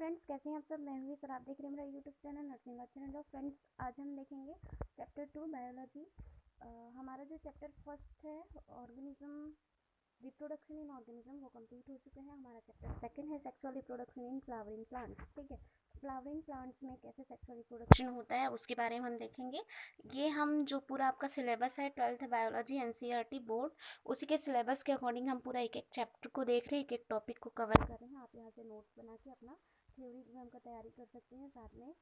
Friends, कैसे हैं आप सब। मैं हुई सर, आप देख रहे हैं मेरा यूट्यूब चैनल नर्सिंग चैनल। और फ्रेंड्स, आज हम देखेंगे चैप्टर 2 बायोलॉजी। हमारा जो चैप्टर फर्स्ट है ऑर्गेनिज्म रिप्रोडक्शन इन ऑर्गेनिज्म वो कंप्लीट हो चुका है। हमारा चैप्टर सेकंड है sexual reproduction in flowering plants. ठीक है, फ्लावरिंग प्लांट्स में कैसे सेक्सुअल रिप्रोडक्शन होता है उसके बारे में हम देखेंगे। ये हम जो पूरा आपका सिलेबस है 12th बायोलॉजी एनसीईआरटी बोर्ड, उसी के सिलेबस के अकॉर्डिंग हम पूरा एक एक चैप्टर को देख रहे हैं, एक एक टॉपिक को कवर कर रहे हैं। आप यहाँ से नोट्स बना के अपना थ्योरी एग्जाम का तैयारी कर सकते हैं। साथ में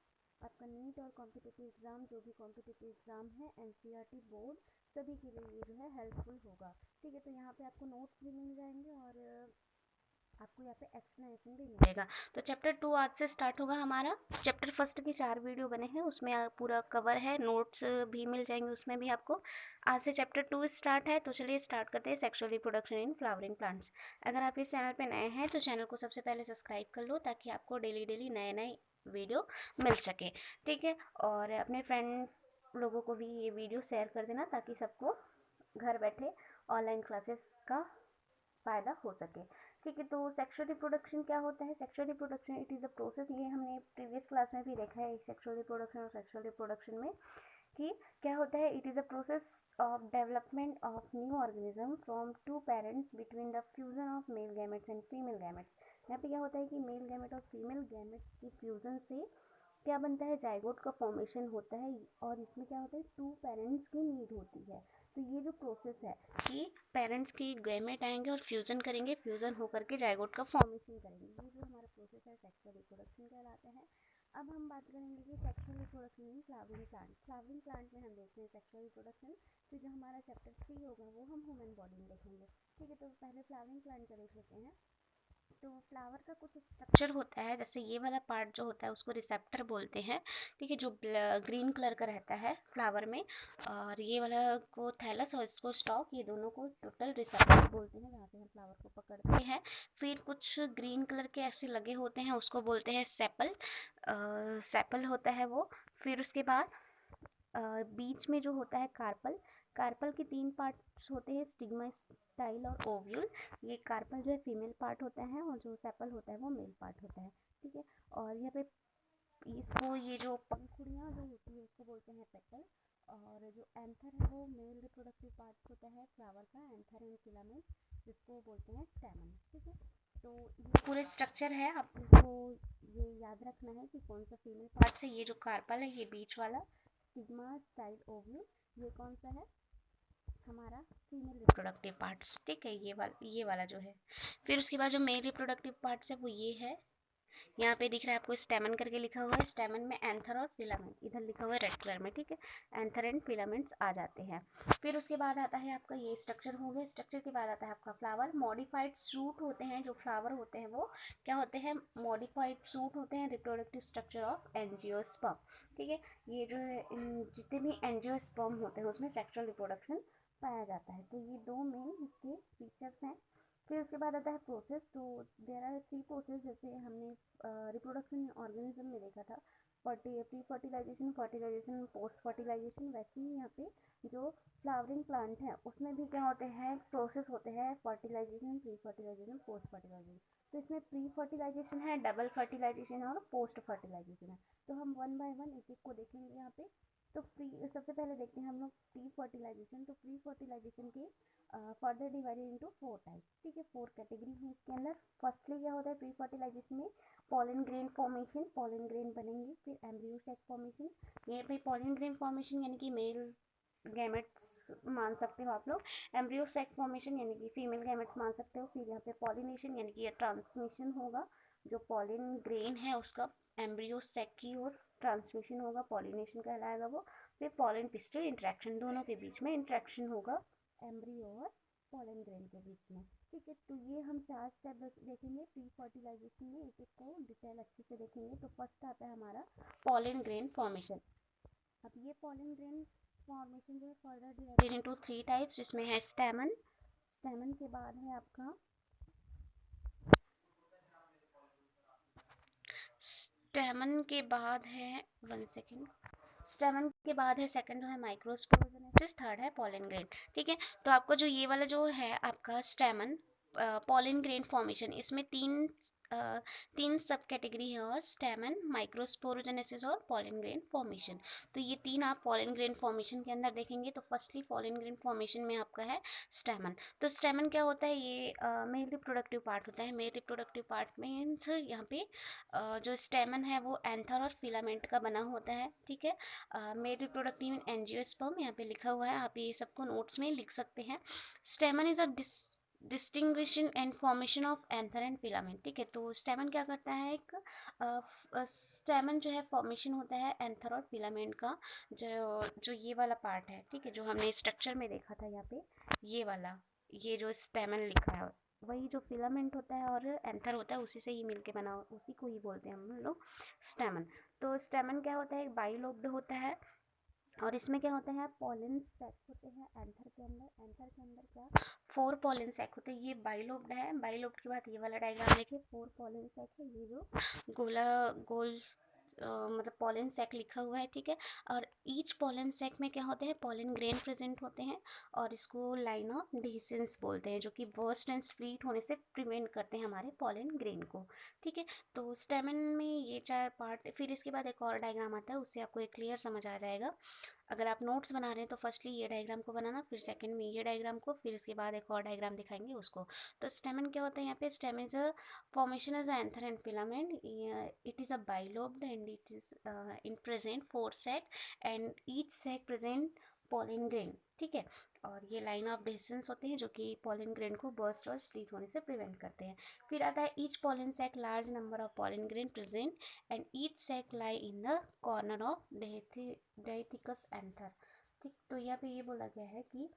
आपका नीट और कॉम्पिटिटिव एग्जाम, जो भी कॉम्पिटिटिव एग्जाम है एनसीईआरटी बोर्ड, सभी के लिए ये जो है हेल्पफुल होगा। ठीक है, तो यहाँ पे आपको नोट्स भी मिल जाएंगे और आपको यहाँ पे एक्सप्लेनेशन भी मिलेगा। तो चैप्टर 2 आज से स्टार्ट होगा हमारा। चैप्टर फर्स्ट के 4 वीडियो बने हैं, उसमें पूरा कवर है, नोट्स भी मिल जाएंगे उसमें भी आपको। आज से चैप्टर 2 स्टार्ट है, तो चलिए स्टार्ट करते हैं sexual reproduction in flowering plants. अगर आप इस चैनल पे नए हैं तो चैनल को सबसे पहले सब्सक्राइब कर लो, ताकि आपको डेली डेली नए नए वीडियो मिल सके। ठीक है, और अपने फ्रेंड लोगों को भी ये वीडियो शेयर कर देना, ताकि सबको घर बैठे ऑनलाइन क्लासेस का फ़ायदा हो सके। ठीक है, तो सेक्सुअल रिप्रोडक्शन क्या होता है। Sexual reproduction it is a process, ये हमने प्रीवियस क्लास में भी देखा है सेक्सुअल रिप्रोडक्शन और सेक्सुअल रिप्रोडक्शन में कि क्या होता है। It is a process of development of new organism from two parents between the fusion of male gametes and female gametes. यहाँ पे क्या होता है कि मेल गैमेट और फीमेल गैमेट्स की फ्यूजन से क्या बनता है, जाइगोट का फॉर्मेशन होता है। और इसमें क्या होता है, 2 पेरेंट्स की नीड होती है। तो ये जो प्रोसेस है कि पेरेंट्स की गैमेट आएंगे और फ्यूजन करेंगे, फ्यूजन होकर के जाइगोट का फॉर्मेशन करेंगे, ये जो हमारा प्रोसेस है सेक्सुअल रिप्रोडक्शन कहलाता है। अब हम बात करेंगे कि sexual reproduction in flowering plant. Flowering plant में हम देखते हैं सेक्सुअल रिप्रोडक्शन। तो जो हमारा चैप्टर 3 होगा वो हम ह्यूमन बॉडी में देखेंगे। ठीक है, तो पहले फ्लावरिंग प्लांट का देख लेते हैं। तो फ्लावर का कुछ स्ट्रक्चर होता है, जैसे ये वाला पार्ट जो होता है उसको रिसेप्टर बोलते हैं। ठीक है, जो ग्रीन कलर का रहता है फ्लावर में, और ये वाला को थैलस और इसको स्टॉक, ये दोनों को टोटल रिसेप्टर बोलते हैं, जहाँ पे हम फ्लावर को पकड़ते हैं। फिर कुछ ग्रीन कलर के ऐसे लगे होते हैं, उसको बोलते हैं सेपल। सेपल होता है वो। फिर उसके बाद बीच में जो होता है कार्पल। कार्पल के 3 पार्ट्स होते हैं, स्टिग्मा, स्टाइल और ओव्यूल। ये कार्पल जो है फीमेल पार्ट होता है और जो सेपल होता है वो मेल पार्ट होता है। ठीक है, और यहाँ पे इसको ये जो पंखुड़ियाँ जो होती है उसको बोलते हैं पेटल। और जो एंथर है वो मेल रिप्रोडक्टिव पार्ट होता है फ्लावर का, एंथर एंड फिलामेंट, जिसको बोलते हैं स्टैमन। ठीक है, तो ये पूरे स्ट्रक्चर है, आपको ये याद रखना है कि कौन सा फीमेल पार्ट है। ये जो कार्पल है ये बीच वाला, स्टिग्मा, स्टाइल, ओव्यूल, ये कौन सा है, हमारा फीमेल रिप्रोडक्टिव पार्ट्स। ठीक है, ये वाला जो है। फिर उसके बाद जो मेल रिप्रोडक्टिव पार्ट्स है वो ये है, यहाँ पे दिख रहा है आपको स्टेमन करके लिखा हुआ है। स्टेमन में एंथर और फिलामेंट इधर लिखा हुआ है रेड कलर में। ठीक है, एंथर एंड फिलामेंट्स आ जाते हैं। फिर उसके बाद आता है आपका ये स्ट्रक्चर हो गया। स्ट्रक्चर के बाद आता है आपका फ्लावर। मॉडिफाइड सूट होते हैं, जो फ्लावर होते हैं वो क्या होते हैं, मॉडिफाइड सूट होते हैं, रिप्रोडक्टिव स्ट्रक्चर ऑफ एंजियोस्पर्म। ठीक है, ये जो है जितने भी एंजियोस्पर्म होते हैं उसमें सेक्सुअल रिप्रोडक्शन पाया जाता है। तो ये 2 मेन इसके फीचर्स हैं। फिर उसके बाद आता है प्रोसेस। तो देयर आर 3 प्रोसेस, जैसे हमने रिप्रोडक्शन ऑर्गेनिज्म में देखा था, pre fertilization, fertilization, post fertilization. वैसे ही यहाँ पे जो फ्लावरिंग प्लांट है उसमें भी क्या होते हैं, प्रोसेस होते हैं, fertilization, pre fertilization, post fertilization. तो इसमें प्री फर्टिलाइजेशन है, डबल फर्टिलाइजेशन और पोस्ट फर्टिलाइजेशन है। तो हम 1 बाय 1 एक एक को देखेंगे यहाँ पे। तो सबसे पहले देखते हैं हम लोग प्री फर्टिलाइजेशन। तो प्री फर्टिलाइजेशन के फर्दर डिवाइडेड इनटू 4 टाइप्स। ठीक है, 4 कैटेगरी है इसके अंदर। फर्स्टली क्या होता है प्री फर्टिलाइजेशन में, pollen grain formation, pollen grain बनेंगे। फिर एम्ब्रियो सैक फॉर्मेशन। ये भाई पॉलन ग्रेन फॉर्मेशन यानी कि मेल गैमेट्स मान सकते हो आप लोग। एम्ब्रियो सैक फॉर्मेशन यानी कि फीमेल गैमेट्स मान सकते हो। फिर यहाँ पे पॉलिनेशन यानी कि ये ट्रांसमिशन होगा, जो पॉलन ग्रेन है उसका एम्ब्रियो सैक की ओर ट्रांसमिशन होगा, पॉलिनेशन कहलाएगा वो। फिर पॉलन पिस्टल इंट्रैक्शन, दोनों के बीच में इंट्रैक्शन होगा एम्ब्रियो और पॉलन ग्रेन के बीच में। ठीक है, तो ये हम 4 स्टेप देखेंगे प्री फर्टिलाइजेशन में, एक एक को डिटेल अच्छे से देखेंगे। तो फर्स्ट आता है हमारा पॉलन ग्रेन फॉर्मेशन। अब ये पॉलन ग्रेन फॉर्मेशन जो है फर्दर डिवाइडेड इनटू 3 टाइप्स, जिसमें है स्टैमन। स्टैमन के बाद है आपका स्टेमन के बाद है 1 सेकेंड, स्टेमन के बाद है सेकंड है माइक्रोस्पोरोजेनेसिस, थर्ड है पॉलन ग्रेन। ठीक है, तो आपको जो ये वाला जो है आपका स्टेमन, पॉलन ग्रेन फॉर्मेशन, इसमें तीन सब कैटेगरी है और स्टेमन, माइक्रोस्पोरोजेनेसिस और पॉलन ग्रेन फॉर्मेशन। तो ये तीन आप पॉलन ग्रेन फॉर्मेशन के अंदर देखेंगे। तो फर्स्टली पॉलन ग्रेन फॉर्मेशन में आपका है स्टेमन। तो स्टेमन क्या होता है, ये मेल रिप्रोडक्टिव पार्ट होता है। मेल रिप्रोडक्टिव पार्ट मीन्स यहाँ पे जो स्टेमन है वो एंथर और फिलामेंट का बना होता है, ठीक है। मेल रिप्रोडक्टिव एंजियोस्पर्म यहाँ पे लिखा हुआ है, आप ये सबको नोट्स में लिख सकते हैं। स्टेमन is a distinguishing and formation of anther and filament, ठीक है। तो स्टेमन क्या करता है, एक स्टेमन जो है फॉर्मेशन होता है एंथर और फिलामेंट का, जो ये वाला पार्ट है, ठीक है, जो हमने स्ट्रक्चर में देखा था यहाँ पे, ये वाला, ये जो स्टेमन लिखा है वही जो फिलामेंट होता है और एंथर होता है, उसी से ही मिलके बना, उसी को ही बोलते हैं हम लोग स्टेमन। तो स्टेमन क्या होता है, एक बाइलोब्ड होता है और इसमें क्या होता है, पोलन सैक होते हैं एंथर के अंदर। एंथर के अंदर क्या 4 पोलन सैक होते हैं। ये बाइलोब्ड है। बाइलोब्ड के बाद ये वाला डायग्राम देखिए, 4 पोलन सैक है, ये जो गोला गोल मतलब पोलन सैक लिखा हुआ है, ठीक है। और ईच पोलन सैक में क्या होते हैं, पोलन ग्रेन प्रेजेंट होते हैं और इसको लाइन ऑफ डिसेंस बोलते हैं, जो कि बर्स्ट एंड स्प्लिट होने से प्रिवेंट करते हैं हमारे पोलन ग्रेन को, ठीक है। तो स्टेमन में ये 4 पार्ट, फिर इसके बाद एक और डायग्राम आता है, उससे आपको एक क्लियर समझ आ जाएगा। अगर आप नोट्स बना रहे हैं तो फर्स्टली ये डायग्राम को बनाना, फिर सेकंड में ये डायग्राम को, फिर इसके बाद एक और डायग्राम दिखाएंगे उसको। तो स्टेमन क्या होता है, यहाँ पे stamen is a formation as anther and filament, it is a bilobed and it is in present 4 sac and each sac present pollen grain, ठीक है। और ये लाइन ऑफ डिस्टेंस होते हैं जो कि पोलन ग्रेन को बर्स्ट और स्प्लिट होने से प्रिवेंट करते हैं। फिर आता है each pollen sac large number of pollen grain present and each sac lie in the corner of dithecous anther, ठीक। तो यहाँ पे ये बोला गया है कि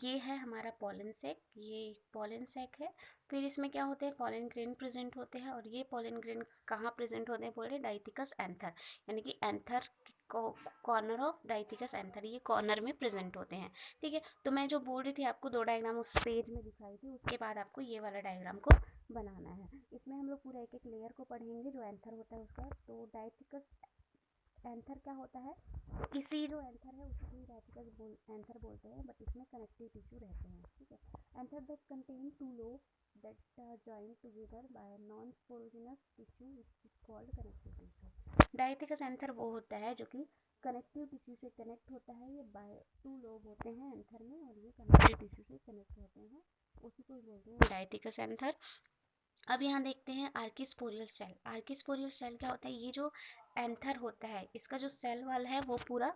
ये है हमारा पोलन सैक, ये पोलन सैक है। फिर इसमें क्या होते हैं, पोलन ग्रेन प्रेजेंट होते हैं और ये पोलन ग्रेन कहाँ प्रेजेंट होते हैं, बोल रहे डाइथिकस एंथर, यानी कि anther corner of dithecous anther, ये कॉर्नर में प्रेजेंट होते हैं, ठीक है। तो मैं जो बोल रही थी आपको 2 डायग्राम उस पेज में दिखाई थी, उसके बाद आपको ये वाला डायग्राम को बनाना है। इसमें हम लोग पूरा एक एक लेयर को पढ़ेंगे जो एंथर होता है उसका। तो डाइथिकस एंथर क्या होता है, इसी जो एंथर है उसको ही डाइथिकस एंथर बोलते हैं, बट इसमें कनेक्टिव टिश्यू रहते हैं, ठीक है। Anther that contain 2 lobe that join together by non sporogenous tissue which is called connective tissue. डाइथिकस anther वो होता है जो कि कनेक्टिव टिश्यू से कनेक्ट होता है, ये बाय 2 लोब होते हैं एंथर में और ये कनेक्टिव टिश्यू से कनेक्ट होते हैं, उसी को बोलते हैं डाइथिकस एंथर। अब यहाँ देखते हैं आर्किस्पोरियल सेल। आर्किस्पोरियल सेल क्या होता है, ये जो एंथर होता है इसका जो सेल वाल है वो पूरा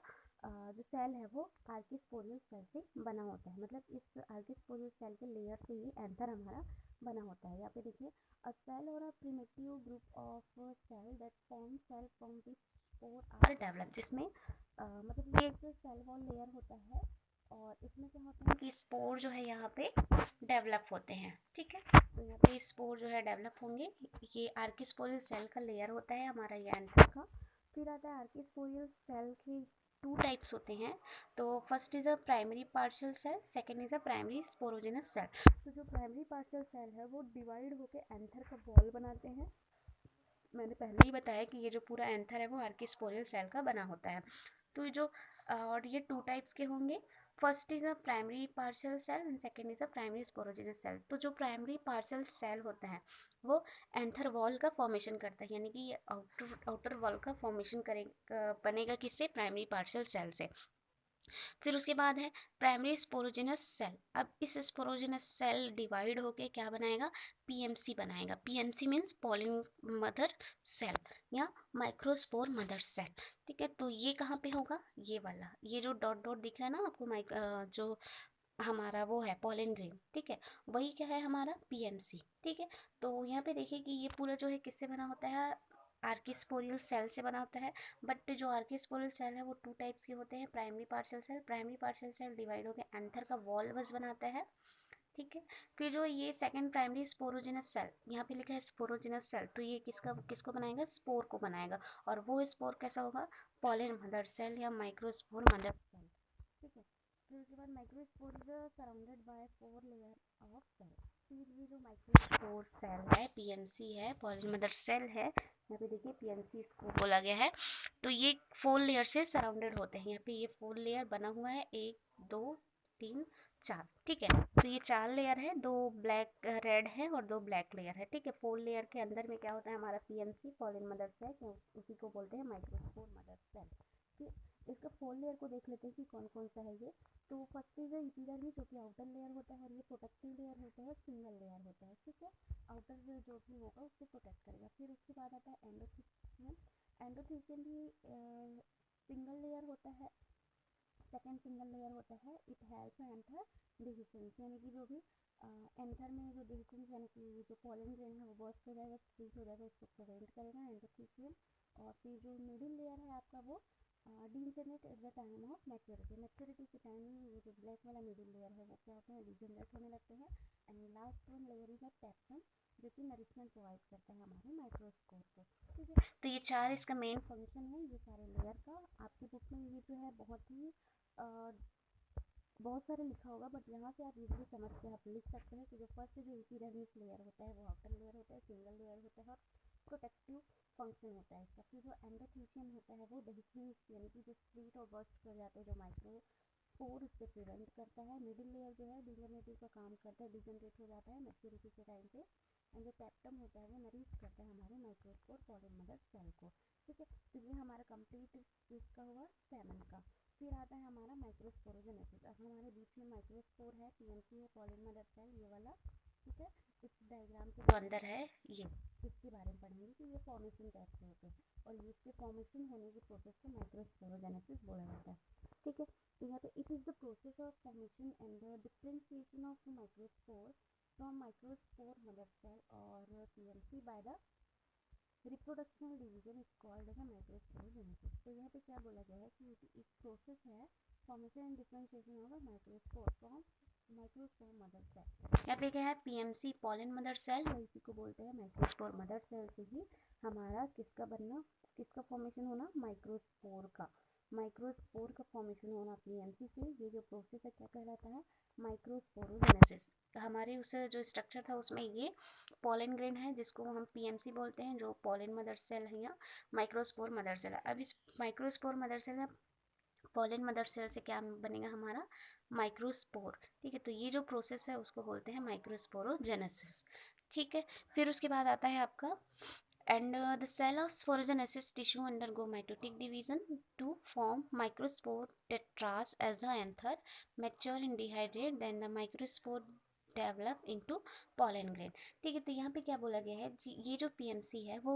जो सेल है वो आर्किस्पोरियल सेल से बना होता है, मतलब इस आर्किस्पोरियल सेल के लेयर से ही एंथर हमारा बना होता है। यहाँ पे देखिए, अ सेल और a primitive group of cell that form cell from which spore are develop, जिसमें मतलब ये एक सेल वॉल लेयर होता है और इसमें क्या होता है कि स्पोर जो है यहाँ पे डेवलप होते हैं, ठीक है। तो यहाँ पे स्पोर जो है डेवलप होंगे, ये आर्किस्पोरियल सेल का लेयर होता है हमारा ये एंथर का। फिर आता है आर्किस्पोरियल सेल के 2 टाइप्स होते हैं। तो first is a primary partial cell, second is a primary sporogenous cell. तो जो प्राइमरी पार्शियल सेल है वो डिवाइड होकर एंथर का बॉल बनाते हैं। मैंने पहले ही बताया कि ये जो पूरा एंथर है वो आर्किस्पोरियल सेल का बना होता है। तो जो और ये 2 टाइप्स के होंगे, first is a primary partial cell and second is a primary sporogenous cell. तो जो प्राइमरी पार्शियल सेल होता है वो एंथर वॉल का फॉर्मेशन करता है, यानी कि ये आउटर वॉल का फॉर्मेशन करेगा, बनेगा किससे, प्राइमरी पार्शियल सेल से। फिर उसके बाद है प्राइमरी स्पोरोजिनस सेल। अब इस स्पोरोजिनस सेल डिवाइड होके क्या बनाएगा, पीएमसी बनाएगा। PMC means pollen mother cell या माइक्रोस्पोर मदर सेल, ठीक है। तो ये कहाँ पे होगा, ये वाला, ये जो डॉट डॉट दिख रहा है ना आपको, जो हमारा वो है पोलन ग्रेन, ठीक है, वही क्या है हमारा पीएमसी, ठीक है। तो यहाँ पे देखिए कि ये पूरा जो है किससे बना होता है, आर्किस्पोरियल सेल से बना होता है। बट जो आर्किस्पोरियल सेल है वो 2 टाइप्स के होते हैं, primary partial cell, primary partial cell divide होकर एंथर का वॉल बस बनाता है, ठीक है। फिर जो ये सेकंड प्राइमरी स्पोरोजिनस सेल, यहाँ पे लिखा है स्पोरोजिनस सेल, तो ये किसको बनाएगा, स्पोर को बनाएगा। और वो स्पोर कैसा होगा, पोलन मदर सेल या माइक्रोस्पोर मदर सेल, ठीक है। फिर उसके बाद microspore is surrounded by 4 layer of cell. फिर ये जो माइक्रोस्पोर सेल है, पीएमसी है, पोलन मदर सेल है, यहाँ पे देखिए पीएमसी इसको बोला गया है। तो ये 4 लेयर से सराउंडेड होते हैं, यहाँ पे ये 4 लेयर बना हुआ है, 1 2 3 4, ठीक है। तो ये 4 लेयर है, 2 ब्लैक रेड है और 2 ब्लैक लेयर है, ठीक है। 4 लेयर के अंदर में क्या होता है हमारा पीएमसी पॉलिन मदर सेल, तो उसी को बोलते हैं माइक्रोस्पोर मदर सेल। ठीक, इसका 4 लेयर को देख लेते हैं कि कौन कौन सा है ये। तो फर्स्ट इज एपिडर्मिस जो कि आउटर लेयर होता है, और ये प्रोटेक्टिव लेयर होता है, सिंगल लेयर होता है, ठीक है। आउटर जो भी होगा उससे प्रोटेक्ट करेगा। फिर उसके बाद आता है एंडोथेलियम। एंडोथेलियम भी सिंगल लेयर होता है, सेकेंड सिंगल लेयर होता है। इट हैज़ एंथर डिहिसेंस, यानी कि जो भी एंथर में जो डिहिसेंस यानी कि जो पॉलन ग्रेन है वो बर्स्ट हो जाएगा, स्प्लिट हो जाएगा, उसको प्रिवेंट करेगा एंडोथेलियम। और फिर जो मिडिल लेयर है आपका वो degenerate at the time of maturity. Maturity के टाइम में ये जो ब्लैक वाला मिडिल लेयर है वो क्या होता है, डीजनरेट होने लगते हैं। And last one layer is a टेप्टम, जो कि नरिशमेंट प्रोवाइड करता है हमारे माइक्रोस्पोर को, ठीक है। तो ये 4 इसका मेन फंक्शन है ये सारे लेयर का। आपकी बुक में ये जो है बहुत सारे लिखा होगा, बट यहाँ से आप इजीली समझ के आप लिख सकते हैं कि जो फर्स्ट जो एपिडर्मिस लेयर होता है वो आउटर लेयर होता है, सिंगल लेयर होता है और प्रोटेक्टिव फंक्शन होता है इसका। फिर जो एंडोथेलियम होता है वो डेहिसेंस यानी कि जो स्प्लिट और बर्स्ट हो जाते हैं जो माइक्रो स्पोर, उससे प्रिवेंट करता है। मिडिल लेयर जो है डीजनरेटिव का काम करता है, डीजनरेट हो जाता है मैच्योरिटी के टाइम पे। एंड जो पेप्टम होता है वो नरिश करता है हमारे माइक्रोस्पोर पॉलिन मदर सेल को, ठीक है। तो ये हमारा कंप्लीट इसका हुआ सेवन का। फिर आता है हमारा माइक्रोस्पोरोजेनेसिस। अब हमारे बीच में माइक्रोस्पोर है, पीएमसी है, पॉलिन मदर सेल ये वाला, ठीक है। इस डायग्राम के जो अंदर है ये इसके बारे में पढ़ेंगे कि ये फॉर्मेशन कैसे होते हैं, और ये इसके फॉर्मेशन होने के प्रोसेस को माइक्रोस्पोरोजेनेसिस बोला जाता है, ठीक है। तो यहाँ पे it is the process of formation and the differentiation of microspore from microspore mother cell और PMC by the reproductional division is called as a microsporogenesis. तो यहाँ पे क्या बोला गया है कि एक प्रोसेस है formation and differentiation of a microspore from microspore mother cell. यहाँ पे क्या है पीएमसी पॉलिन मदर सेल, इसी को बोलते हैं माइक्रोस्पोर मदर सेल से ही हमारा किसका बनना, किसका फॉर्मेशन होना, माइक्रोस्पोर का। माइक्रोस्पोर का फॉर्मेशन होना पीएमसी से, ये जो प्रोसेस है क्या कहलाता है, माइक्रोस्पोरोजेनेसिस। हमारे उस जो स्ट्रक्चर था उसमें ये पॉलन ग्रेन है जिसको हम पीएमसी बोलते हैं, जो पॉलन मदर सेल है या माइक्रोस्पोर मदर सेल है। अब इस माइक्रोस्पोर मदर सेल या पॉलन मदर सेल से क्या बनेगा हमारा माइक्रोस्पोर, ठीक है। तो ये जो प्रोसेस है उसको बोलते हैं माइक्रोस्पोरोजेनेसिस, ठीक है। फिर उसके बाद आता है आपका and the cell of sporogenesis tissue undergo mitotic division to form microspore tetras as the anther mature and dehydrate, then the microspore develop into pollen grain, ठीक है। तो यहाँ पे क्या बोला गया है, ये जो पीएमसी है वो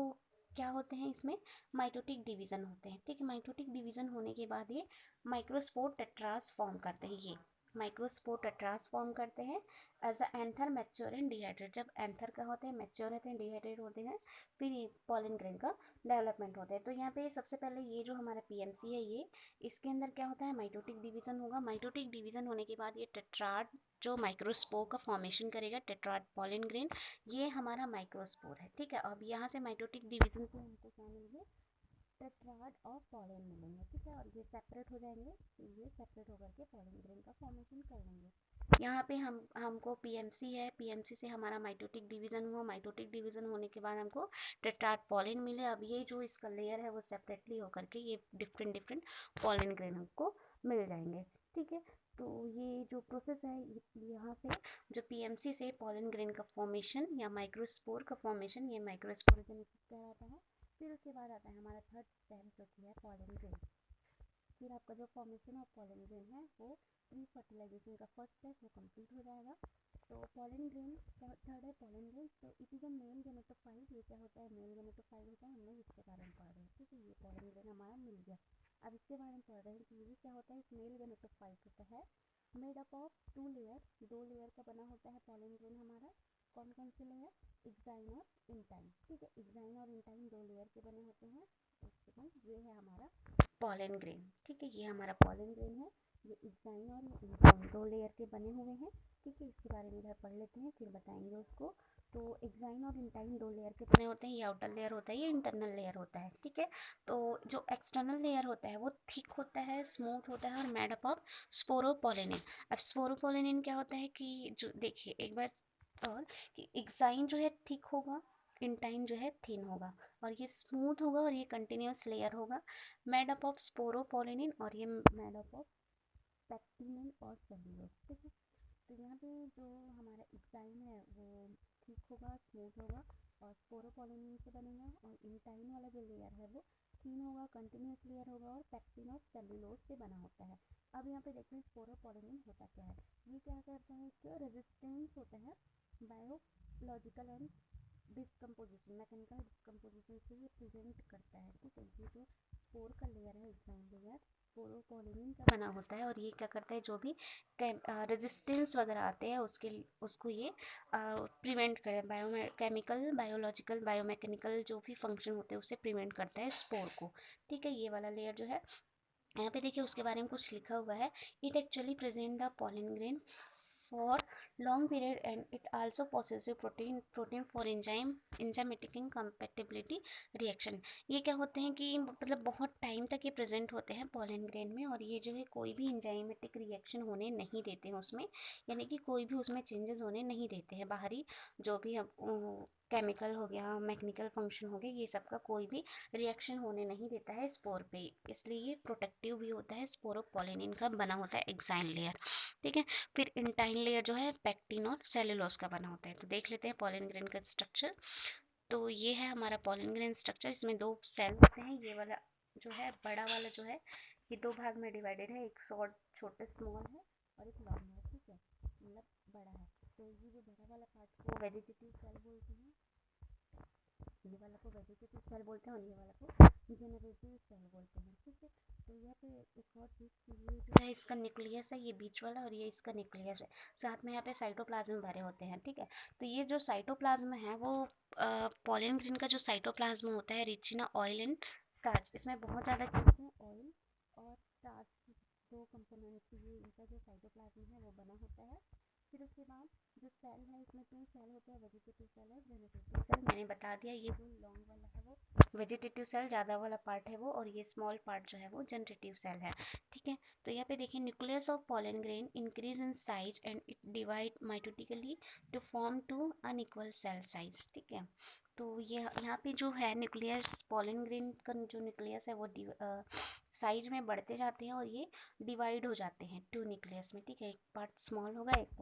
क्या होते हैं, इसमें माइटोटिक डिवीजन होते हैं, ठीक है। माइटोटिक डिवीजन होने के बाद ये माइक्रोस्पोर टेट्रास फॉर्म करते हैं, ये माइक्रोस्पोर टेट्रास फॉर्म करते हैं as a anther mature and dehydrate. जब एंथर का होते हैं, मैच्योर होते हैं, डिहाइड्रेट होते हैं, फिर ये पॉलन ग्रेन का डेवलपमेंट होता है। तो यहाँ पे सबसे पहले ये जो हमारा पीएमसी है ये इसके अंदर क्या होता है, माइटोटिक डिवीजन होगा। माइटोटिक डिवीजन होने के बाद ये टेट्राड जो माइक्रोस्पोर का फॉर्मेशन करेगा, टेट्राड पॉलन ग्रेन, ये हमारा माइक्रोस्पोर है, ठीक है। अब यहाँ से माइटोटिक डिवीजन से हमको क्या मिलेंगे, टेट्राड और पॉलन मिलेंगे, ठीक है। और ये सेपरेट हो जाएंगे, तो ये सेपरेट होकर के पॉलन ग्रेन का फॉर्मेशन कर लेंगे। यहाँ पे हमको पीएमसी है, पीएमसी से हमारा माइटोटिक डिवीजन हुआ, माइटोटिक डिवीजन होने के बाद हमको टेट्राड पॉलिन मिले। अब ये जो इसका लेयर है वो सेपरेटली होकर के ये डिफरेंट डिफरेंट पॉलिन ग्रेन हमको मिल जाएंगे, ठीक है। तो ये जो प्रोसेस है यहाँ से जो पीएमसी से पॉलिन ग्रेन का फॉर्मेशन या माइक्रोस्पोर का फॉर्मेशन, ये माइक्रोस्पोरोजेनेसिस कहलाता है। फिर उसके बाद आता है हमारा थर्ड स्टेप जो कि है पॉलिन ग्रेन। फिर आपका जो फॉर्मेशन ऑफ पॉलन ग्रेन है वो प्री फर्टिलाइजेशन का फर्स्ट स्टेप वो कंप्लीट हो जाएगा। तो पॉलन ग्रेन थर्ड है पॉलन ग्रेन। तो it is a mail gametophyte. ये क्या होता है, मेल गेमेटोफाइट होता है, हम लोग इसके बारे में पढ़ रहे हैं, ठीक है। ये पॉलन ग्रेन हमारा मिल गया। अब इसके बारे में पढ़ रहे हैं कि ये क्या होता है, इस मेल गेमेटोफाइट होता है made up of 2 layer, 2 layer का बना होता है पॉलन ग्रेन हमारा। कौन कौन से लेयर, एक्साइन और इंटाइन, ठीक है। एक्साइन और इंटाइन 2 लेयर के बने होते हैं। उसके बाद ये है हमारा पॉलन ग्रेन, ठीक है। ये हमारा पॉलन ग्रेन है, ये एक्साइन और इंटाइन 2 लेयर के बने हुए हैं, ठीक है। इसके बारे में इधर पढ़ लेते हैं फिर बताएंगे उसको। तो एक्साइन और इंटाइन 2 लेयर के बने होते हैं, ये आउटर लेयर होता है, ये इंटरनल लेयर होता है, ठीक है। तो जो एक्सटर्नल लेयर होता है वो थिक होता है, स्मूथ होता है और मेड अप ऑफ स्पोरोपोलिनिन। अब स्पोरोपोलिनिन क्या होता है कि जो देखिए एक बार और कि एक्साइन जो है थिक होगा, इंटाइन जो है थिन होगा, और ये स्मूथ होगा और ये कंटिन्यूस लेयर होगा, मेड अप ऑफ स्पोरोपोलिनिन, और ये मेड अप ऑफ पेक्टिनिन और सेल्यूलोज, ठीक है। तो यहाँ पे जो हमारा एग्जाइम है वो ठीक होगा, स्मूथ होगा और स्पोरोपोलिन से बनेगा। और इंटाइन वाला जो लेयर है वो थीन होगा, कंटिन्यूस लेयर होगा और पैक्टिन और सेलुलोज से बना होता है। अब यहाँ पे देखिए स्पोरोपोलिन होता क्या है। ये क्या करता है, इसका रेजिस्टेंस होता है बायोलॉजिकल एंड डिस्कम्पोजिशन, मैकेनिकल डिस्कम्पोजिशन से ये प्रिवेंट करता है। ठीक है, ये जो स्पोर का लेयर है, एग्जाम लेयर स्पोरोपोलिन का बना होता है और ये क्या करता है, जो भी रेजिस्टेंस वगैरह आते हैं उसको ये प्रिवेंट करे, केमिकल बायोलॉजिकल बायोमैकेनिकल जो भी फंक्शन होते हैं उससे प्रिवेंट करता है स्पोर को। ठीक है, ये वाला लेयर जो है यहाँ पे देखिए उसके बारे में कुछ लिखा हुआ है। It actually present the pollen grain for long period and it also possessive protein for enzymatic compatibility reaction. ये क्या होते हैं कि मतलब बहुत टाइम तक ये प्रेजेंट होते हैं पॉलन ग्रेन में और ये जो है कोई भी इंजाइमेटिक रिएक्शन होने नहीं देते हैं उसमें, यानी कि कोई भी उसमें चेंजेस होने नहीं देते हैं। बाहरी जो भी केमिकल हो गया, मैकेनिकल फंक्शन हो गया, ये सब का कोई भी रिएक्शन होने नहीं देता है स्पोर पे, इसलिए ये प्रोटेक्टिव भी होता है। स्पोरोपोलिन का बना होता है एक्साइन लेयर। ठीक है, फिर इंटाइन लेयर जो है पैक्टिन और सेलुलोज का बना होता है। तो देख लेते हैं पॉलन ग्रेन का स्ट्रक्चर। तो ये है हमारा पॉलन ग्रेन स्ट्रक्चर। इसमें दो सेल होते हैं, ये वाला जो है बड़ा वाला जो है ये दो भाग में डिवाइडेड है, एक शॉर्ट छोटे स्मॉल है और एक लॉन्ग है। ठीक है, मतलब बड़ा है। तो ये जो बड़ा वाला पार्ट को वेजिटेटिव सेल बोलते हैं, ये वाला को वेजिटेटिव सेल बोलते हैं और ये वाला को जेनरेटिव सेल बोलते हैं। ठीक है, तो यहाँ पे एक और चीज़, ये जो है इसका न्यूक्लियस है, ये बीच वाला, और ये इसका न्यूक्लियस है। साथ में यहाँ पे साइटोप्लाज्म भरे होते हैं। ठीक है, तो ये जो साइटोप्लाज्म है वो पॉलन ग्रेन का जो साइटोप्लाज्म होता है rich in oil and starch, इसमें बहुत ज़्यादा चीज़ें हैं, ऑयल और स्टार्च, दो कंपोनेंट्स ये इनका जो साइटोप्लाज्म है वो बना होता है। फिर उसके बाद जो सेल है इसमें टू सेल होते हैं, वेजिटेटिव सेल और जेनेरेटिव सेल। मैंने बता दिया, ये जो लॉन्ग वाला है वो वेजिटेटिव सेल, ज़्यादा वाला पार्ट है वो, और ये स्मॉल पार्ट जो है वो जनरेटिव सेल है। ठीक है, तो यहाँ पे देखिए nucleus of pollen grain increase in size and it divide mitotically to form two unequal cell size. ठीक है, तो ये यहाँ पे जो है न्यूक्लियस, पॉलन ग्रेन का जो न्यूक्लियस है वो साइज में बढ़ते जाते हैं और ये डिवाइड हो जाते हैं टू न्यूक्लियस में। ठीक है, एक पार्ट स्मॉल होगा, एक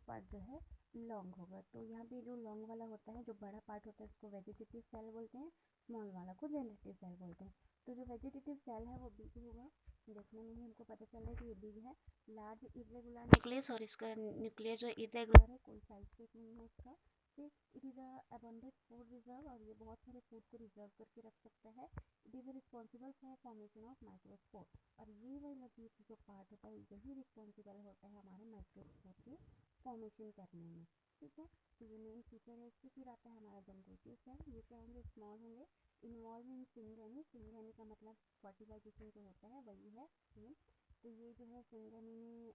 पार्ट जो है लॉन्ग होगा। तो यहाँ पे जो लॉन्ग वाला होता है, जो बड़ा पार्ट होता है, उसको वेजिटेटिव सेल बोलते हैं, स्मॉल वाला को जेनरेटिव सेल बोलते हैं। तो जो वेजिटेटिव सेल है वो बिग होगा, देखने में ही हमको पता चल रहा है कि ये बिग है। लार्ज इरेगुलर न्यूक्लियस, और इसका न्यूक्लियस जो इरेगुलर है, कोई साइज शेप नहीं है इसका। फिर it is abundant food reserve, और ये बहुत सारे फूड को रिजर्व करके रख सकता है। It is responsible for formation of microspore, और ये वाला जो पार्ट होता है यही रिस्पॉन्सिबल होता है हमारे माइक्रोस्पोर के फॉर्मेशन करने में। ठीक है, तो ये मेन फीचर है इसकी। फिर आता है हमारा जनरेटिव सेल, ये क्या होंगे, स्मॉल होंगे, इन्वॉल्व इन सिंगेनी, सिंगेनी का मतलब फर्टिलाइजेशन जो होता है वही है सेम। तो ये जो है सिंगेनी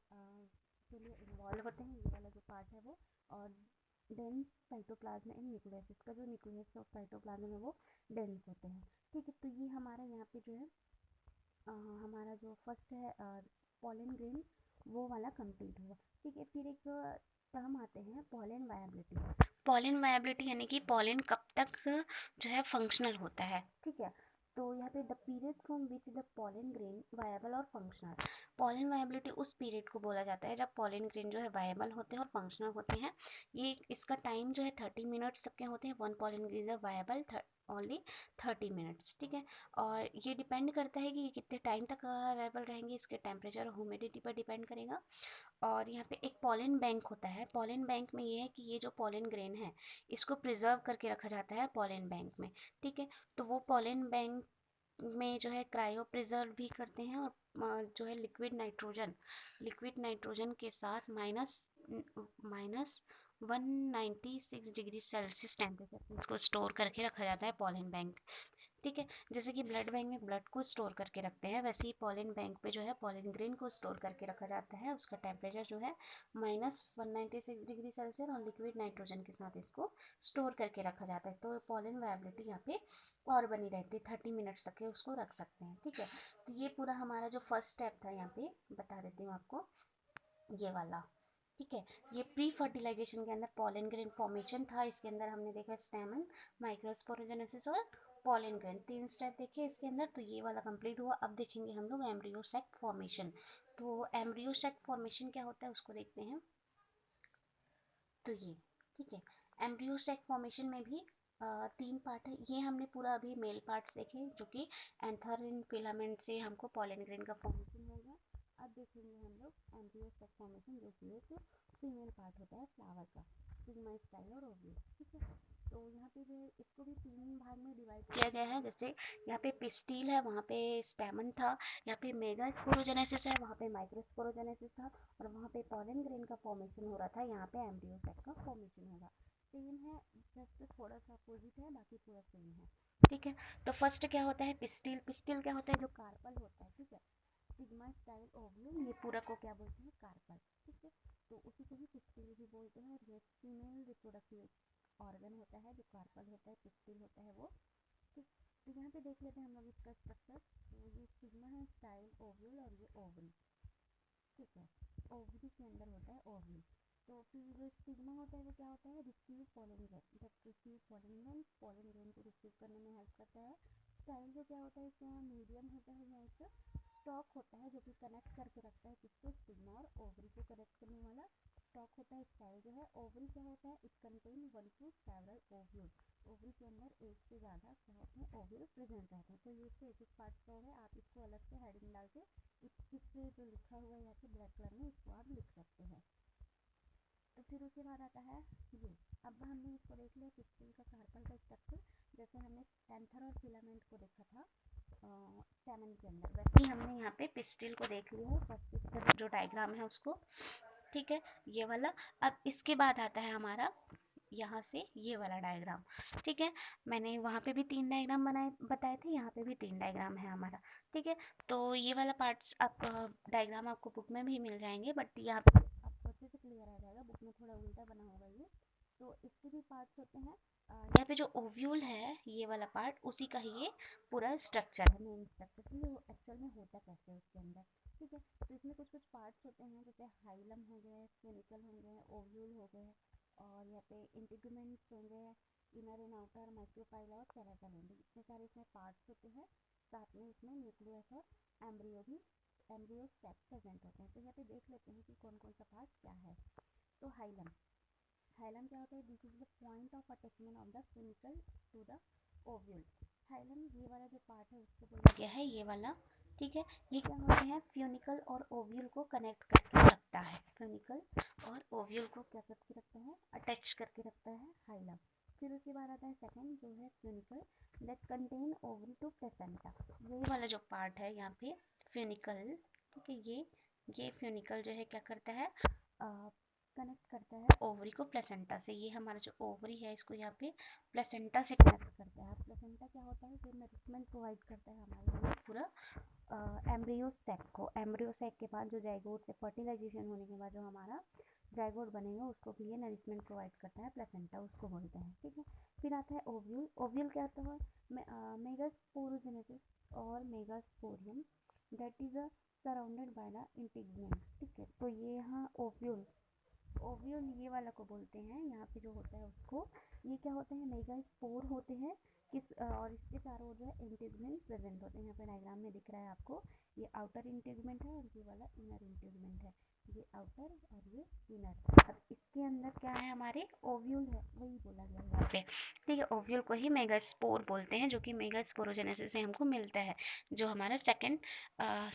के लिए इन्वॉल्व होते हैं, ये वाला जो पार्ट है वो। और डेंस साइटोप्लाज्म एंड न्यूक्लियस, इसका जो न्यूक्लियस ऑफ साइटोप्लाज्म है वो डेंस होते हैं। ठीक है, तो ये हमारा यहाँ पे जो है हमारा जो फर्स्ट है पॉलन ग्रेन, वो वाला कंप्लीट हुआ। ठीक है, फिर एक टर्म आते हैं पॉलन वायबिलिटी। पॉलन वायबिलिटी यानी कि पॉलन कब तक जो है फंक्शनल होता है। ठीक है, तो यहाँ पे the period from which the pollen grain viable और फंक्शनल, पॉलन वायबिलिटी उस पीरियड को बोला जाता है जब पॉलन ग्रेन जो है वायबल होते हैं और फंक्शनल होते हैं। ये इसका टाइम जो है 30 मिनट्स तक के होते हैं। One pollen grain viable only 30 minutes. ठीक है, और ये डिपेंड करता है कि ये कितने टाइम तक अवेलेबल रहेंगे, इसके टेम्परेचर और ह्यूमिडिटी पर डिपेंड करेगा। और यहाँ पे एक पॉलन बैंक होता है। पॉलन बैंक में ये है कि ये जो पॉलन ग्रेन है इसको प्रिजर्व करके रखा जाता है पॉलन बैंक में। ठीक है, तो वो पॉलन बैंक में जो है क्रायो प्रिजर्व भी करते हैं, और जो है लिक्विड नाइट्रोजन के साथ माइनस 196 डिग्री सेल्सियस टेम्परेचर पर इसको स्टोर करके रखा जाता है पॉलन बैंक। ठीक है, जैसे कि ब्लड बैंक में ब्लड को स्टोर करके रखते हैं, वैसे ही पॉलन बैंक पे जो है पॉलन ग्रेन को स्टोर करके रखा जाता है। उसका टेम्परेचर जो है -196 डिग्री सेल्सियस और लिक्विड नाइट्रोजन के साथ इसको स्टोर करके रखा जाता है। तो पॉलन वायबिलिटी यहाँ पे और बनी रहती है, 30 मिनट्स तक के उसको रख सकते हैं। ठीक है, तो ये पूरा हमारा जो फर्स्ट स्टेप था यहाँ पे बता देती हूँ आपको, ये वाला। ठीक है, ये प्री फर्टिलाइजेशन के अंदर पॉलन ग्रेन फॉर्मेशन था। इसके अंदर हमने देखा स्टेमन, माइक्रोस्पोरोजेनेसिस और पॉलन ग्रेन, 3 स्टेप देखे इसके अंदर। तो ये वाला कंप्लीट हुआ। अब देखेंगे हम लोग एम्ब्रियो सैक फॉर्मेशन। तो एम्ब्रियो सैक फॉर्मेशन क्या होता है उसको देखते हैं। तो ये ठीक है। एम्ब्रियो सेक फॉर्मेशन में भी 3 पार्ट है। ये हमने पूरा अभी मेल पार्ट्स देखे जो कि एंथर फिलामेंट से हमको पॉलन ग्रेन का फॉर्मेशन होगा। अब देखेंगे हम लोग एम्ब्रियो सेक फॉर्मेशन जो कि एक फीमेल पार्ट होता है फ्लावर का, स्टिग्मा, स्टाइल और ओव्यूल। ठीक है, तो यहाँ पे जो है इसको भी 3 भाग में डिवाइड किया गया है। जैसे यहाँ पे पिस्टिल है, वहाँ पे स्टेमन था, यहाँ पे मेगा स्पोरोजेनेसिस है, वहाँ पे माइक्रो स्पोरोजेनेसिस था, और वहाँ पे पॉलन ग्रेन का फॉर्मेशन हो रहा था, यहाँ पे एम्ब्रियो सेक का फॉर्मेशन होगा। सेम है, जस्ट थोड़ा सा अपोजिट है, बाकी पूरा सेम है। ठीक है, तो फर्स्ट क्या होता है पिस्टिल। पिस्टिल क्या होता है, जो कार्पल होता है। ठीक है, सिग्मा, स्टाइल, ओव्यूल, ये पूरा को क्या बोलते हैं, कार्पल। ठीक है, तो उसी को भी पिस्टिल भी बोलते हैं। और ये फीमेल रिप्रोडक्टिव ऑर्गन होता है जो कार्पल होता है, पिस्टिल होता है वो। ठीक, तो यहाँ पे देख लेते हैं हम लोग इसका स्ट्रक्चर। तो ये सिग्मा है, स्टाइल, ओव्यूल और ये ओवरी। ठीक है, ओवरी के अंदर होता है ओव्यूल। तो फिर जो स्टिग्मा होता है वो क्या होता है, receive pollen grain, that receive pollen grain को रिसीव करने में हेल्प करता है। स्टाइल जो क्या होता है, इसका मीडियम होता है या एक स्टॉक होता है जो कि कनेक्ट करके रखता है किसको, स्टिग्मा और ओवरी को कनेक्ट करने वाला स्टॉक होता है स्टाइल जो है। ओवरी क्या होता है, it contain 1 to 7 ovule. Ovary के अंदर एक से ज़्यादा क्या होते हैं, ओव्यूल प्रेजेंट रहते हैं। तो ये इसके एक एक पार्ट का है, आप इसको अलग से हेडिंग डाल के इस जो लिखा हुआ है यहाँ पे ब्लैक कलर में, इसको आप लिख सकते हैं। तो फिर उसके बाद आता है ये। अब हमने इसको देख लिया पिस्टिल का कार्पल का स्ट्रक्चर, जैसे हमने एंथर और फिलामेंट को देखा था स्टेमन के अंदर, वैसे ही हमने यहाँ पे पिस्टिल को देख लिया है। फर्स्ट इसका जो डायग्राम है उसको, ठीक है, ये वाला। अब इसके बाद आता है हमारा यहाँ से ये वाला डायग्राम। ठीक है, मैंने वहाँ पे भी 3 डायग्राम बनाए बताए थे, यहाँ पे भी 3 डायग्राम है हमारा। ठीक है, तो ये वाला पार्ट्स आप डायग्राम आपको बुक में भी मिल जाएंगे, बट यहाँ पे आपको अच्छे से क्लियर आ जाएगा। बुक में थोड़ा उल्टा बना होगा ये, तो इसके भी पार्ट्स होते हैं। यहाँ पे जो ओव्यूल है ये वाला पार्ट, उसी का ही ये पूरा स्ट्रक्चर है, मेन स्ट्रक्चर। तो ये एक्चुअल में होता कैसे है उसके अंदर। ठीक है, तो इसमें कुछ कुछ पार्ट्स होते हैं, जैसे हाइलम हो गए, स्फेनिकल हो गए, ओव्यूल हो गए, और यहाँ पे इंटीग्यूमेंट्स होंगे, इनर एंड आउटर, माइक्रोपाइला और कैराटल होंगे। इतने सारे इसमें पार्ट्स होते हैं। साथ में इसमें न्यूक्लियस और एम्ब्रियो भी, एम्ब्रियो सेक प्रेजेंट होते हैं। तो यहाँ पे देख लेते हैं कि कौन कौन सा पार्ट क्या है। तो हाइलम, हाइलम क्या होता है, this is the point of attachment of the funicle to the ovule. Hilum ये वाला जो पार्ट है उसको बोला गया है, ये वाला। ठीक है, ये क्या होते हैं, फ्यूनिकल और ओव्यूल को कनेक्ट करके रखता है। फ्यूनिकल और ओव्यूल को क्या करके रखता है, अटैच करके रखता है हाइलम। फिर उसके बाद आता है सेकंड जो है funicle, that contain ovary to placenta. ये वाला जो पार्ट है यहाँ पे फ्यूनिकल, ठीक है, ये फ्यूनिकल जो है क्या करता है, कनेक्ट करता है ओवरी को प्लेसेंटा से। ये हमारा जो ओवरी है इसको यहाँ पे प्लेसेंटा से कनेक्ट करता है। प्लेसेंटा क्या होता है, जो नरिशमेंट प्रोवाइड करता है हमारे लिए पूरा एम्ब्रियो सेक को। एम्ब्रियो सेक के बाद जो जाइगोट से फर्टिलाइजेशन होने के बाद जो हमारा जाइगोट बनेगा उसको भी ये नरिशमेंट प्रोवाइड करता है, प्लेसेंटा उसको बोलते हैं। ठीक है, फिर आता है ओव्यूल। ओव्यूल क्या होता है, मेगास्पोरोजेनेसिस और megasporium, that is surrounded by the integument. ठीक है, तो ये यहाँ ओव्यूल, ओव्यूल ये वाला को बोलते हैं। यहाँ पे जो होता है उसको, ये क्या होते हैं, मेगा स्पोर होते हैं किस, और इसके चारों जो है इंटीग्मेंट प्रेजेंट होते हैं। यहाँ पे डायग्राम में दिख रहा है आपको, ये आउटर इंटीग्मेंट है और ये वाला इनर इंटीग्मेंट है। ये आउटर और ये इनर। अब इसके अंदर क्या है, हमारे ओव्यूल है, वही बोला गया है यहाँ पे। ठीक है, ओव्यूल को ही मेगा स्पोर बोलते हैं, जो कि मेगा स्पोरोजेनेसिस से हमको मिलता है, जो हमारा सेकेंड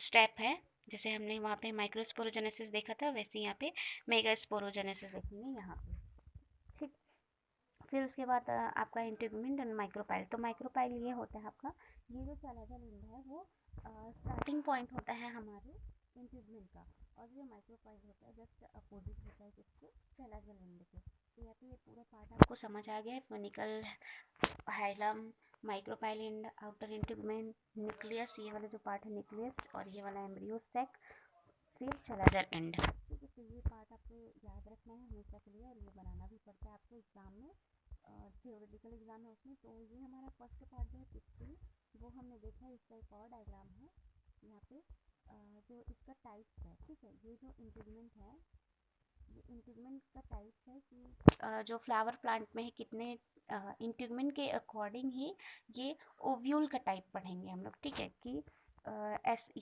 स्टेप है। जैसे हमने वहाँ पे माइक्रोस्पोरोजेनेसिस देखा था, वैसे यहाँ पे मेगा स्पोरोजेनेसिस देखेंगे यहाँ पे। ठीक, फिर उसके बाद आपका इंटीग्यूमेंट एंड माइक्रोपाइल। तो माइक्रोपाइल ये होता है आपका, ये जो सैलाइवल एंड है वो स्टार्टिंग पॉइंट होता है हमारे इंटीग्यूमेंट का, और जो माइक्रोपाइल होता है जस्ट अपोजिट होता है किसके, सैलाइवल एंड के। तो यहाँ पे ये पूरा पार्ट आपको समझ आ गया है, funicle, hilum, micropyle and outer integument, nucleus, ये वाला जो पार्ट है न्यूक्लियस, और ये वाला एम्ब्रियो सेक, फिर सैलाइवल एंड। ठीक है, तो ये पार्ट आपको याद रखना है हमेशा के लिए, और ये बनाना भी पड़ता है आपको एग्जाम में, थियोरेटिकल एग्जाम है उसमें। तो ये हमारा फर्स्ट पार्ट जो है पिक्चर, वो हमने देखा है। इसका एक और डायग्राम है यहाँ पे, जो इसका टाइप्स है। ठीक है, ये जो इंटीग्यूमेंट है, ये इंटीग्यूमेंट का टाइप्स है कि जो फ्लावर प्लांट में है कितने इंटीग्यूमेंट के अकॉर्डिंग ही ये ओव्यूल का टाइप पढ़ेंगे हम लोग। ठीक है, कि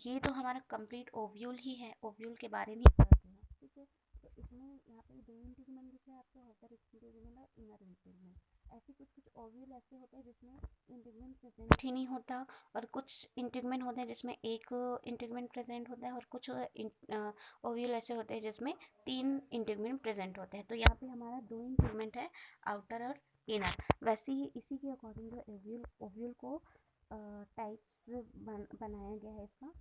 ये तो हमारा कंप्लीट ओव्यूल ही है, ओव्यूल के बारे में पढ़ते हैं। ठीक है, तो इसमें यहाँ पे दो इंटीग्यूमेंट दिख रहा है आपको, आउटर इंटीग्यूमेंट और इनर इंटीग्यूमेंट। ऐसे कुछ ओव्यूल ऐसे होते हैं जिसमें इंटीग्यूमेंट प्रेजेंट ही नहीं होता, और कुछ इंटीग्यूमेंट होते हैं जिसमें एक इंटीग्यूमेंट प्रेजेंट होता है, और कुछ ओव्यूल ऐसे होते हैं जिसमें 3 इंटीग्यूमेंट प्रेजेंट होते हैं। तो यहाँ पे हमारा 2 इंटीग्यूमेंट है, आउटर और इनर। वैसे ही इसी के अकॉर्डिंग जो ओव्यूल को टाइप्स बनाया गया है इसका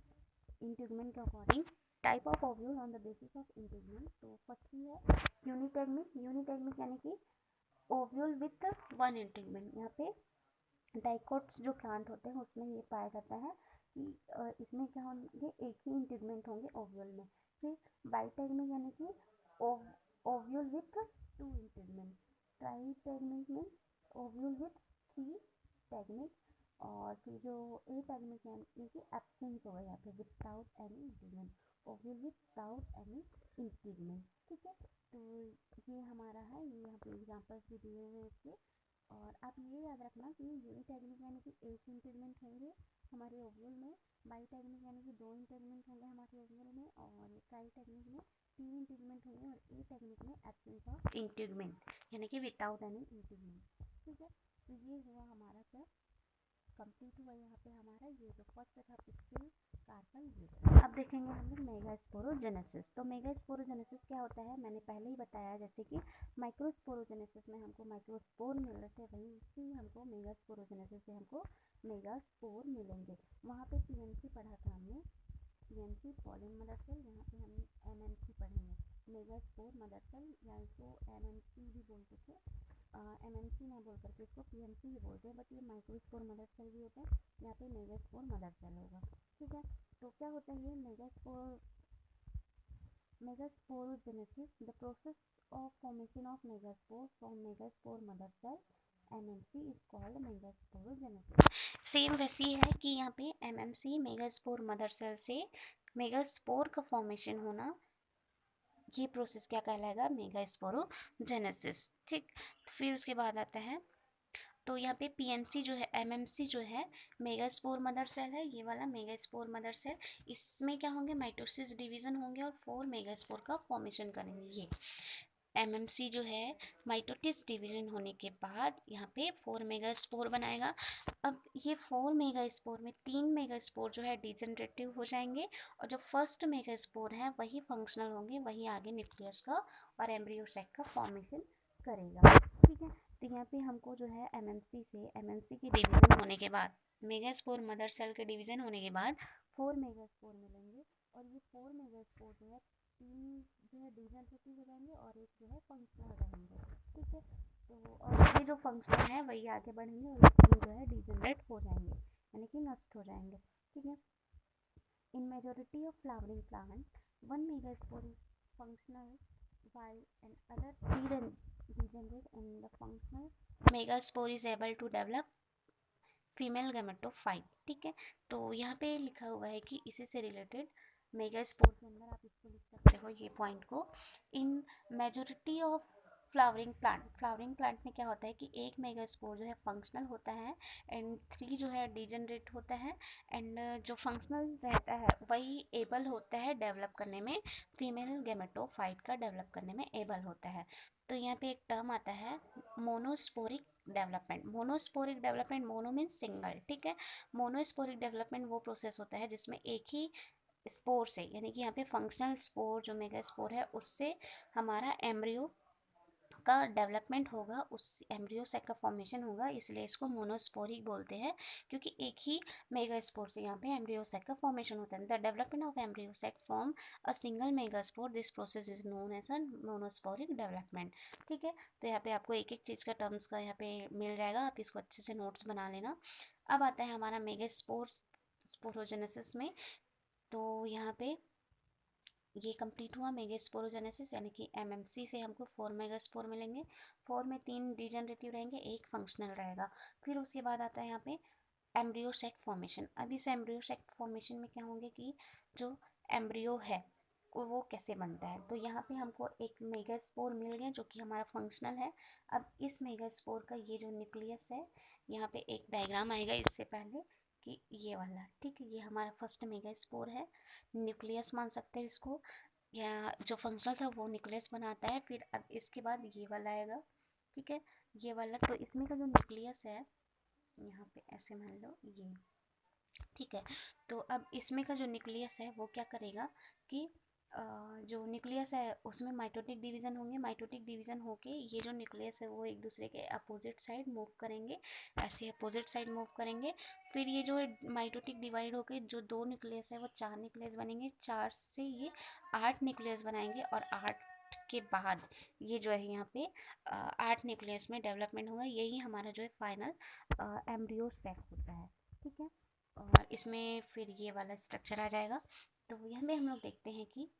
इंटीग्यूमेंट के according. Type of ovule on the basis of integument. तो फर्स्टली है यूनिटेगमिक। यूनिटेगमिक यानी कि ओव्यूल विथ 1 इंटीग्यूमेंट। यहाँ पे डाइकोट्स जो प्लांट होते हैं उसमें ये पाया जाता है कि इसमें क्या होंगे, एक ही इंटीग्यूमेंट होंगे ओव्यूल में। फिर बाइटेगमिक यानी कि ovule with 2 integument. Tritegmic means ovule with 3 tegmic. और फिर जो एटेगमिक यानी कि एब्सेंस होगा यहाँ पे, without any integument. Ovule without any integument. ठीक है, तो ये हमारा है, ये यहाँ पे एग्जाम्पल्स भी दिए हुए हैं इसके। और आप ये याद रखना कि यूनिटेगमिक यानी कि एक इंटीग्यूमेंट होंगे हमारे ओव्यूल में, बाइटेगमिक यानी कि 2 इंटीग्यूमेंट होंगे हमारे ओव्यूल में, और ट्राइटेगमिक में 3 इंटीग्यूमेंट होंगे, और एटेगमिक में एब्सेंस ऑफ इंटीग्यूमेंट यानी कि विदाउट एनी इंटीग्यूमेंट। ठीक है, तो ये हुआ हमारा क्या कंप्लीट हुआ यहाँ पे हमारा ये जो फर्स्ट था पिक्चर कार्बन। ये अब देखेंगे हम लोग मेगास्पोरोजेनेसिस। तो मेगास्पोरोजेनेसिस क्या होता है, मैंने पहले ही बताया, जैसे कि माइक्रोस्पोरोजेनेसिस में हमको माइक्रोस्पोर मिल रहे थे, वहीं से हमको मेगास्पोरोजेनेसिस से हमको मेगास्पोर मिलेंगे। वहाँ पे पीएमसी पढ़ा था हमने, पीएमसी पॉलिन मदर सेल, यहाँ पे हम एमएमसी पढ़ेंगे। मेगास्पोर मदर सेल या इसको एमएमसी भी बोलते थे, एमएमसी ना बोल करके इसको पीएमसी ही बोलते हैं, बट ये माइक्रोस्पोर मदर सेल भी होता है। यहाँ पे मेगास्पोर मदर सेल होगा। ठीक है, तो क्या होता है ये megasporogenesis, the process of formation of megaspore from megaspore mother cell MMC is called megasporogenesis. Same वैसी है कि यहाँ पे एमएमसी मेगास्पोर मदर सेल से मेगास्पोर का फॉर्मेशन होना, ये प्रोसेस क्या कहलाएगा, मेगास्पोरोजेनेसिस। ठीक, फिर उसके बाद आता है, तो यहाँ पे पीएमसी जो है, एमएमसी जो है मेगास्पोर मदर सेल है, ये वाला मेगास्पोर मदर सेल। इसमें क्या होंगे, माइटोसिस डिवीजन होंगे और 4 मेगास्पोर का फॉर्मेशन करेंगे। ये एमएमसी जो है माइटोटिस डिवीजन होने के बाद यहाँ पे 4 मेगास्पोर बनाएगा। अब ये 4 मेगास्पोर में 3 मेगास्पोर जो है डिजनरेटिव हो जाएंगे, और जो फर्स्ट मेगास्पोर है वही फंक्शनल होंगे, वही आगे न्यूक्लियस का और एम्ब्रियो सैक का फॉर्मेशन करेगा। ठीक है, तो यहाँ पे हमको जो है एमएमसी की डिवीजन होने के बाद, मेगास्पोर मदर सेल के डिवीजन होने के बाद 4 मेगास्पोर मिलेंगे, और ये 4 मेगास्पोर जो है 3 जो है डिजनरेटिव हो जाएंगे और एक जो है फंक्शनल रहेंगे। ठीक है, तो और ये जो फंक्शनल है वही आगे बढ़ेंगे, और ये 3 जो है डिजनरेट हो जाएंगे यानी कि नष्ट हो जाएंगे। ठीक है, इन majority of flowering plant 1 megaspore is functional while an other 3 degenerate in the functional megaspore is able to develop female gametophyte. ठीक है, तो यहाँ पे लिखा हुआ है कि इसी से रिलेटेड मेगास्पोर के अंदर आप इसको लिख सकते हो, ये पॉइंट को। In majority of flowering plant में क्या होता है कि एक मेगास्पोर जो है फंक्शनल होता है, एंड 3 जो है डिजनरेट होता है, एंड जो फंक्शनल रहता है वही एबल होता है डेवलप करने में, फीमेल गैमेटोफाइट का डेवलप करने में एबल होता है। तो यहाँ पे एक टर्म आता है monosporic development. Monosporic development, mono means single. ठीक है, मोनोस्पोरिक डेवलपमेंट वो प्रोसेस होता है जिसमें एक ही स्पोर से, यानी कि यहाँ पे फंक्शनल स्पोर जो मेगा स्पोर है उससे हमारा एम्ब्रियो का डेवलपमेंट होगा, उस एम्ब्रियो सेक का फॉर्मेशन होगा, इसलिए इसको मोनोस्पोरिक बोलते हैं, क्योंकि एक ही मेगा स्पोर से यहाँ पे एम्ब्रियो सेक का फॉर्मेशन होता है। The development of embryo sac from a single mega spore, this process is known as a monosporic development. ठीक है, तो यहाँ पे आपको एक एक चीज़ का टर्म्स का यहाँ पे मिल जाएगा, आप इसको अच्छे से नोट्स बना लेना। अब आता है हमारा मेगा स्पोरोजेनेसिस में, तो यहाँ पे ये कंप्लीट हुआ मेगास्पोरोजेनेसिस, यानी कि एमएमसी से हमको 4 मेगास्पोर मिलेंगे, 4 में 3 डिजनरेटिव रहेंगे, एक फंक्शनल रहेगा। फिर उसके बाद आता है यहाँ पे एम्ब्रियो सेक फॉर्मेशन। अब इस एम्ब्रियो सेक फॉर्मेशन में क्या होंगे कि जो एम्ब्रियो है वो कैसे बनता है, तो यहाँ पे हमको एक मेगास्पोर मिल गया जो कि हमारा फंक्शनल है। अब इस मेगास्पोर का ये जो न्यूक्लियस है, यहाँ पे एक डायग्राम आएगा इससे पहले कि ये वाला, ठीक है, ये हमारा फर्स्ट मेगास्पोर है, न्यूक्लियस मान सकते हैं इसको। या जो फंक्शनल था वो न्यूक्लियस बनाता है। फिर अब इसके बाद ये वाला आएगा, ठीक है, ये वाला। तो इसमें का जो न्यूक्लियस है, यहाँ पे ऐसे मान लो ये, ठीक है। तो अब इसमें का जो न्यूक्लियस है वो क्या करेगा कि जो न्यूक्लियस है उसमें माइटोटिक डिवीजन होंगे, माइटोटिक डिवीजन होके ये जो न्यूक्लियस है वो एक दूसरे के अपोजिट साइड मूव करेंगे, ऐसे अपोजिट साइड मूव करेंगे। फिर ये जो माइटोटिक डिवाइड होके जो दो न्यूक्लियस है वो चार न्यूक्लियस बनेंगे, चार से ये 8 न्यूक्लियस बनाएंगे, और 8 के बाद ये जो है यहाँ पे 8 न्यूक्लियस में डेवलपमेंट होगा। यही हमारा जो है फाइनल एम्ब्रियो सेक होता है, ठीक है। और इसमें फिर ये वाला स्ट्रक्चर आ जाएगा। तो यहाँ पे हम लोग देखते हैं कि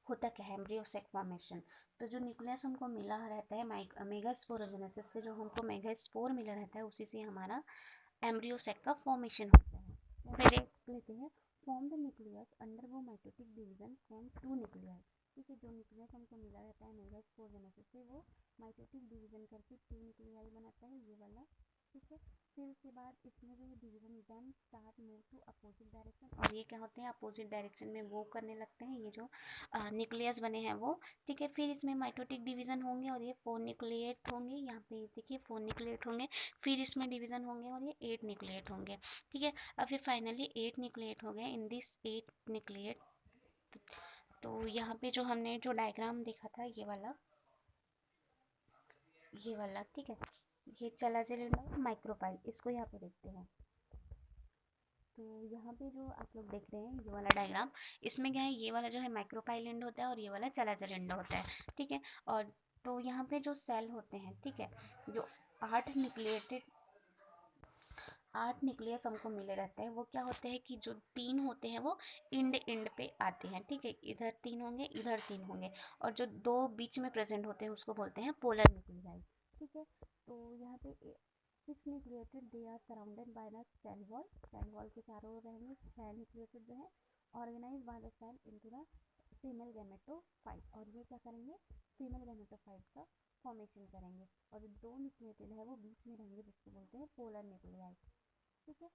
होता क्या है एम्ब्रियोसेक फॉर्मेशन। तो जो न्यूक्लियस हमको मिला रहता है मेगास्पोरोजेनेसिस से, जो हमको मेगास्पोर मिला रहता है उसी से हमारा एम्ब्रियोसेक का फॉर्मेशन होता है। तो फिर देख लेते हैं, form the nucleus undergo mitotic division from two nucleus. ठीक है, जो न्यूक्लियस हमको मिला रहता है मेगास्पोरोजेनेसिस से वो माइटोटिक डिवीजन करके टू न्यूक्लियाई बनाता है, ये वाला, ठीक है। फिर उसके बाद इसमें जो division then start move to opposite direction, और ये क्या होते हैं अपोजिट डायरेक्शन में मूव करने लगते हैं ये जो न्यूक्लियस बने हैं वो, ठीक है। फिर इसमें माइटोटिक डिवीजन होंगे और ये 4 न्यूक्लिएट होंगे, यहाँ पे देखिए 4 न्यूक्लिएट होंगे। फिर इसमें डिवीजन होंगे और ये 8 न्यूक्लिएट होंगे, ठीक है। अब फिर फाइनली 8 न्यूक्लिएट हो गए। इन दिस 8 न्यूक्लिएट, तो यहाँ पे जो हमने जो डायग्राम देखा था ये वाला, ठीक है, ये चला चलेगा माइक्रोपाइल, इसको यहाँ पे देखते हैं। तो यहाँ पे जो आप लोग देख रहे हैं ये वाला डायग्राम, इसमें क्या है, ये वाला जो है माइक्रोपाइल एंड होता है और ये वाला चलाचल एंड होता है, ठीक है। और तो यहाँ पे जो सेल होते हैं, ठीक है, जो 8 न्यूक्लियस हमको मिले रहते हैं, वो क्या होते हैं कि जो 3 होते हैं वो इंड इंड पे आते हैं, ठीक है, इधर 3 होंगे इधर 3 होंगे, और जो 2 बीच में प्रेजेंट होते हैं उसको बोलते हैं पोलर न्यूक्लियाई, ठीक है। तो यहाँ पे 6 nucleated they are surrounded by the cell wall के चारों ओर रहेंगे। 6 न्यूक्लिएटेड जो है organize by the cell into the female gametophyte, और ये क्या करेंगे फीमेल गैमेटोफाइट का फॉर्मेशन करेंगे, और जो 2 न्यूक्लिएटेड है वो बीच में रहेंगे जिसको बोलते हैं पोलर न्यूक्लियाई, ठीक है।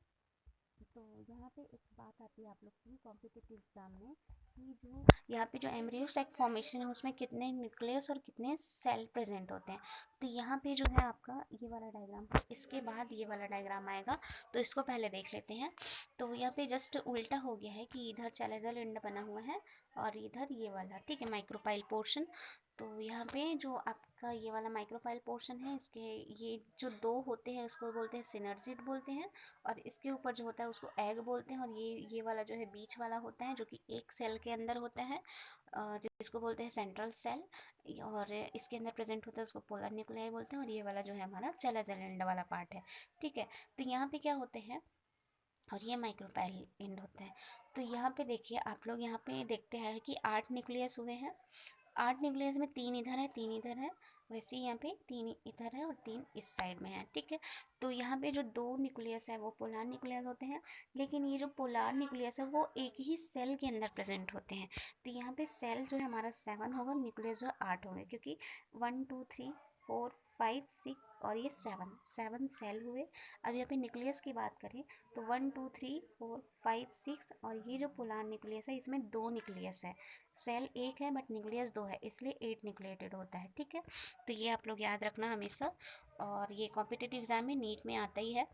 तो यहाँ पे एक बात आती है आप लोग की कॉम्पिटिटिव एग्जाम में कि जो यहाँ पे जो एम्ब्रियोसेक फॉर्मेशन है उसमें कितने न्यूक्लियस और कितने सेल प्रेजेंट होते हैं। तो यहाँ पे जो है आपका ये वाला डायग्राम है, इसके बाद ये वाला डायग्राम आएगा, तो इसको पहले देख लेते हैं। तो यहाँ पे जस्ट उल्टा हो गया है कि इधर चैलेजल एंड बना हुआ है और इधर ये वाला, ठीक है, माइक्रोपाइल पोर्शन। तो यहाँ पे जो आपका ये वाला माइक्रोपाइल पोर्शन है, इसके ये जो 2 होते हैं उसको बोलते हैं सिनर्जिड बोलते हैं, और इसके ऊपर जो होता है उसको एग बोलते हैं, और ये वाला जो है बीच वाला होता है जो कि एक सेल के अंदर होता है, जिसको बोलते हैं सेंट्रल सेल, और इसके अंदर प्रेजेंट होता है उसको पोलर न्यूक्लियाई बोलते हैं, और ये वाला जो है हमारा चलाजल एंड वाला पार्ट है, ठीक है। तो यहाँ पे क्या होते हैं, और ये माइक्रोपाइल एंड होता है। तो यहाँ पे देखिए आप लोग यहाँ पे देखते हैं कि 8 न्यूक्लियस हुए हैं, 8 न्यूक्लियस में 3 इधर है 3 इधर है, वैसे ही यहाँ पे 3 इधर है और 3 इस साइड में है, ठीक है। तो यहाँ पे जो 2 न्यूक्लियस है वो पोलर न्यूक्लियस होते हैं, लेकिन ये जो पोलर न्यूक्लियस है वो एक ही सेल के अंदर प्रेजेंट होते हैं। तो यहाँ पे सेल जो है हमारा 7 होगा, न्यूक्लियस जो है 8 होंगे, क्योंकि 1 2 3 4 5 6 और ये 7 सेल हुए। अब यहाँ पे न्यूक्लियस की बात करें तो 1 2 3 4 5 6, और ये जो पोलर न्यूक्लियस है इसमें 2 न्यूक्लियस है, सेल एक है बट न्यूक्लियस 2 है, इसलिए 8 न्यूक्लिएटेड होता है, ठीक है। तो ये आप लोग याद रखना हमेशा, और ये कॉम्पिटिटिव एग्जाम में नीट में आता ही है।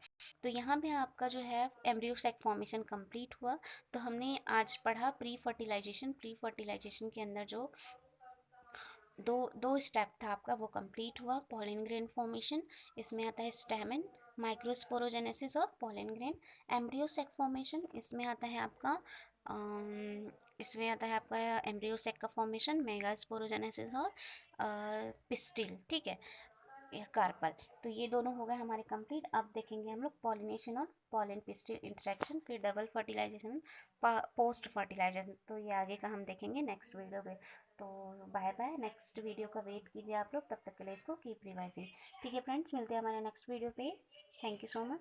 तो यहाँ पे आपका जो है एम्ब्रियोसेक फॉर्मेशन कंप्लीट हुआ। तो हमने आज पढ़ा प्री फर्टिलाइजेशन के अंदर जो दो स्टेप था आपका वो कंप्लीट हुआ। पॉलन ग्रेन फॉर्मेशन, इसमें आता है स्टैमेन, माइक्रोस्पोरोजेनेसिस और पॉलन ग्रेन। एम्ब्रियोसेक फॉर्मेशन, इसमें आता है आपका एम्ब्रियोसेक का फॉर्मेशन, मेगास्पोरोजेनेसिस और पिस्टिल, ठीक है, कार्पल। तो ये दोनों हो गए हमारे कंप्लीट। अब देखेंगे हम लोग पॉलिनेशन और पॉलन पिस्टिल इंटरेक्शन, फिर डबल फर्टिलाइजेशन, पोस्ट फर्टिलाइजेशन। तो ये आगे का हम देखेंगे नेक्स्ट वीडियो में। तो बाय बाय, नेक्स्ट वीडियो का वेट कीजिए आप लोग, तब तक के लिए इसको कीप रिवाइजिंग, ठीक है फ्रेंड्स, मिलते हैं हमारे नेक्स्ट वीडियो पे। Thank you so much.